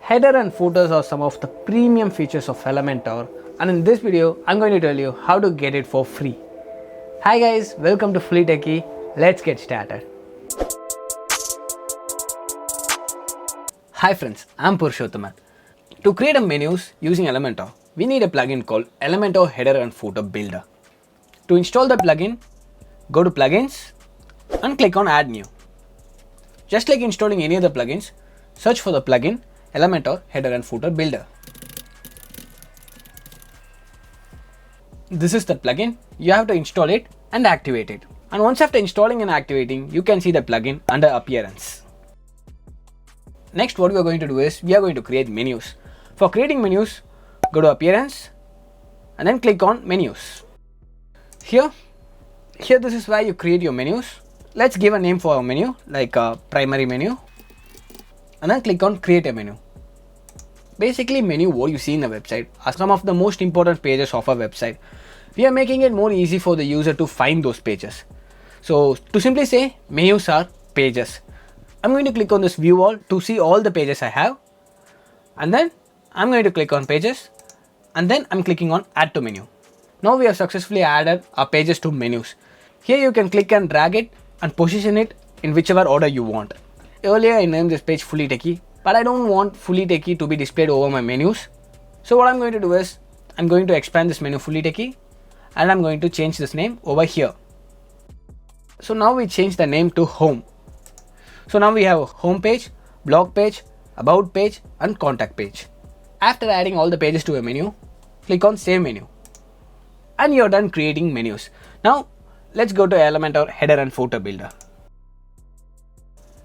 Header and footers are some of the premium features of Elementor, and in this video I'm going to tell you how to get it for free. Hi guys, welcome to Fully Techie. Let's get started. Hi friends, I'm Purushothaman. To create a menus using Elementor, we need a plugin called Elementor Header and Footer Builder. To install the plugin, go to Plugins and click on Add New. Just like installing any other plugins, search for the plugin Elementor Header and Footer Builder. This is the plugin. You have to install it and activate it. And once after installing and activating, you can see the plugin under Appearance. Next, what we are going to do is we are going to create menus. For creating menus, go to Appearance and then click on Menus. Here this is where you create your menus. Let's give a name for our menu like a primary menu and then click on Create a Menu. Basically, menu what you see in the website are some of the most important pages of our website. We are making it more easy for the user to find those pages. So to simply say, menus are pages. I'm going to click on this view all to see all the pages I have, and then I'm going to click on pages and then I'm clicking on add to menu. Now we have successfully added our pages to menus. Here you can click and drag it and position it in whichever order you want. Earlier I named this page Fully Techie, but I don't want Fully Techie to be displayed over my menus. So what I'm going to do is I'm going to expand this menu Fully Techie and I'm going to change this name over here. So now we change the name to Home. So now we have a home page, blog page, about page and contact page. After adding all the pages to a menu, click on Save Menu and you're done creating menus. Now let's go to Elementor Header and Footer Builder.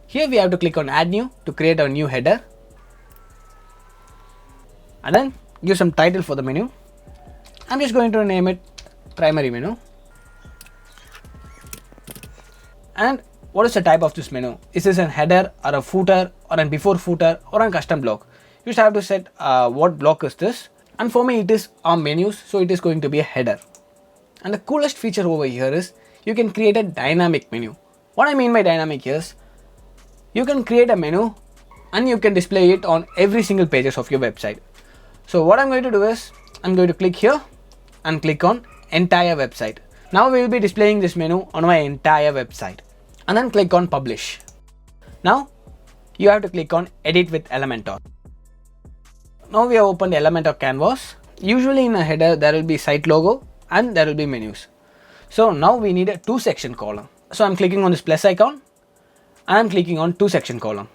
Here we have to click on Add New to create a new header and then give some title for the menu. I'm just going to name it Primary Menu. And what is the type of this menu? Is this a header or a footer or a before footer or a custom block? You just have to set what block is this, and for me it is our menus, so it is going to be a header. And the coolest feature over here is you can create a dynamic menu. What I mean by dynamic is you can create a menu and you can display it on every single pages of your website. So what I'm going to do is I'm going to click here and click on entire website. Now we will be displaying this menu on my entire website, and then click on Publish. Now you have to click on Edit with Elementor. Now we have opened Elementor canvas. Usually in a header there will be site logo and there will be menus. So now we need a 2-section column. So I'm clicking on this plus icon and I'm clicking on 2-section column.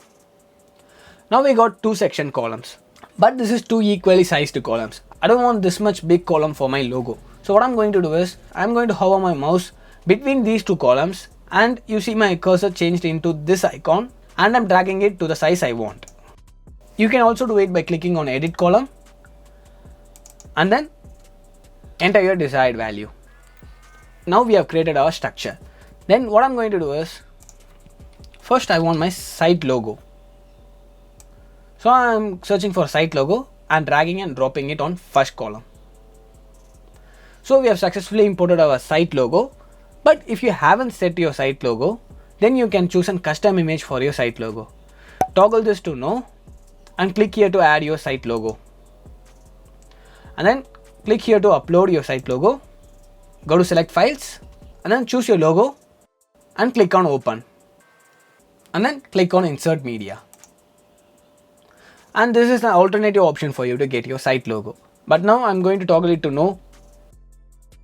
Now we got 2-section columns, but this is 2 equally sized columns. I don't want this much big column for my logo. So what I'm going to do is I'm going to hover my mouse between these 2 columns and you see my cursor changed into this icon and I'm dragging it to the size I want. You can also do it by clicking on Edit Column and then enter your desired value. Now we have created our structure. Then what I'm going to do is first I want my site logo. So I'm searching for site logo and dragging and dropping it on first column. So we have successfully imported our site logo. But if you haven't set your site logo, then you can choose a custom image for your site logo. Toggle this to no and click here to add your site logo. And then click here to upload your site logo. Go to select files and then choose your logo and click on open. And then click on insert media. And this is an alternative option for you to get your site logo. But now I'm going to toggle it to no.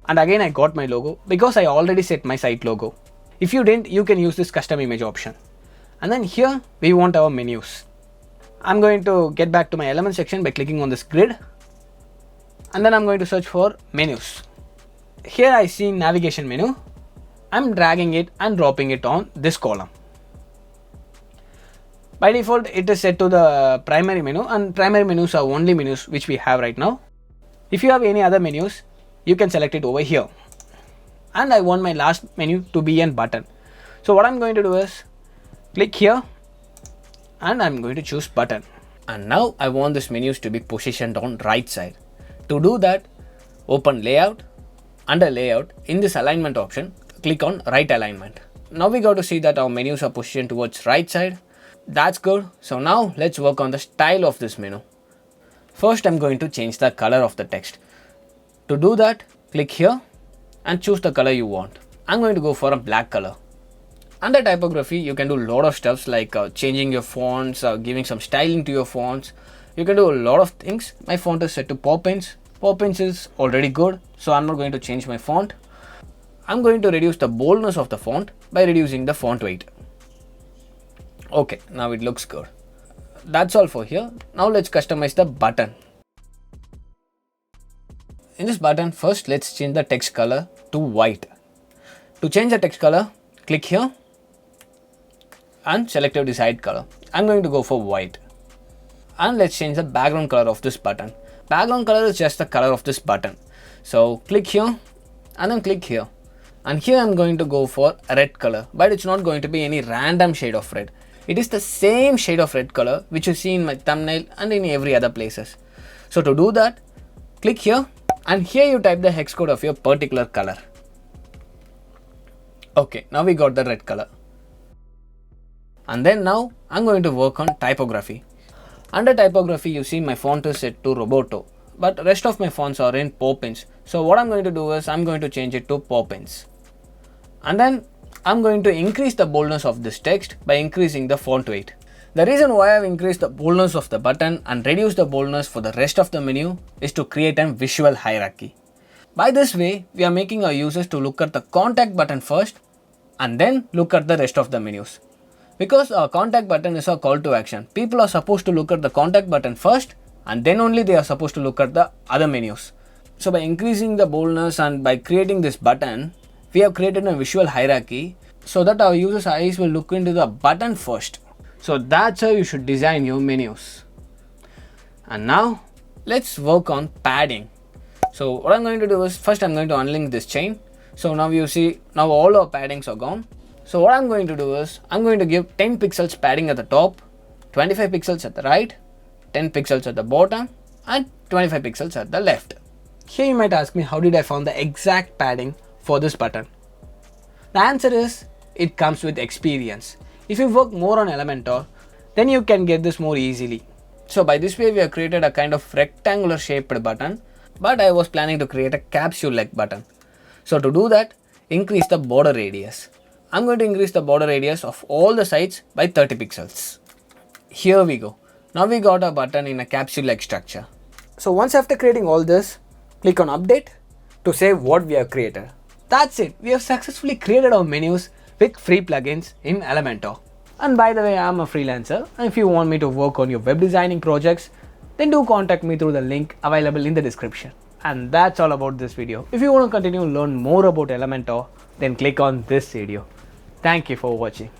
And again I got my logo because I already set my site logo. If you didn't, you can use this custom image option. And then here we want our menus. I'm going to get back to my element section by clicking on this grid. And then I'm going to search for menus. Here I see navigation menu. I'm dragging it and dropping it on this column. By default, it is set to the primary menu, and primary menus are only menus which we have right now. If you have any other menus, you can select it over here. And I want my last menu to be a button. So what I'm going to do is click here and I'm going to choose button. And now I want this menus to be positioned on right side. To do that, open layout. Under layout, in this alignment option, click on right alignment. Now we got to see that our menus are positioned towards right side. That's good. So now let's work on the style of this menu. First, I'm going to change the color of the text. To do that, click here and choose the color you want. I'm going to go for a black color. Under typography, you can do a lot of stuff like changing your fonts, giving some styling to your fonts. You can do a lot of things. My font is set to Poppins. Poppins is already good, so I'm not going to change my font. I'm going to reduce the boldness of the font by reducing the font weight. Okay, now it looks good. That's all for here. Now let's customize the button. In this button, first let's change the text color to white. To change the text color, click here and select your desired color. I'm going to go for white. And let's change the background color of this button. Background color is just the color of this button. So click here and then click here. And here I'm going to go for a red color, but it's not going to be any random shade of red. It is the same shade of red color which you see in my thumbnail and in every other places. So to do that, click here and here you type the hex code of your particular color. Okay, now we got the red color. And then now I'm going to work on typography. Under typography, you see my font is set to Roboto, but rest of my fonts are in Poppins. So what I'm going to do is I'm going to change it to Poppins. And then I'm going to increase the boldness of this text by increasing the font weight. The reason why I've increased the boldness of the button and reduced the boldness for the rest of the menu is to create a visual hierarchy. By this way, we are making our users to look at the contact button first and then look at the rest of the menus. Because our contact button is our call to action, people are supposed to look at the contact button first and then only they are supposed to look at the other menus. So by increasing the boldness and by creating this button, we have created a visual hierarchy so that our users' eyes will look into the button first. So that's how you should design your menus. And now let's work on padding. So what I'm going to do is first I'm going to unlink this chain. So now you see now all our paddings are gone. So what I'm going to do is I'm going to give 10 pixels padding at the top, 25 pixels at the right, 10 pixels at the bottom and 25 pixels at the left. Here you might ask me, how did I find the exact padding for this button? The answer is it comes with experience. If you work more on Elementor, then you can get this more easily. So by this way we have created a kind of rectangular shaped button, but I was planning to create a capsule like button. So to do that, increase the border radius. I'm going to increase the border radius of all the sides by 30 pixels. Here we go. Now we got a button in a capsule like structure. So once after creating all this, click on update to save what we have created. That's it. We have successfully created our menus with free plugins in Elementor. And by the way, I'm a freelancer, and if you want me to work on your web designing projects, then do contact me through the link available in the description. And that's all about this video. If you want to continue to learn more about Elementor, then click on this video. Thank you for watching.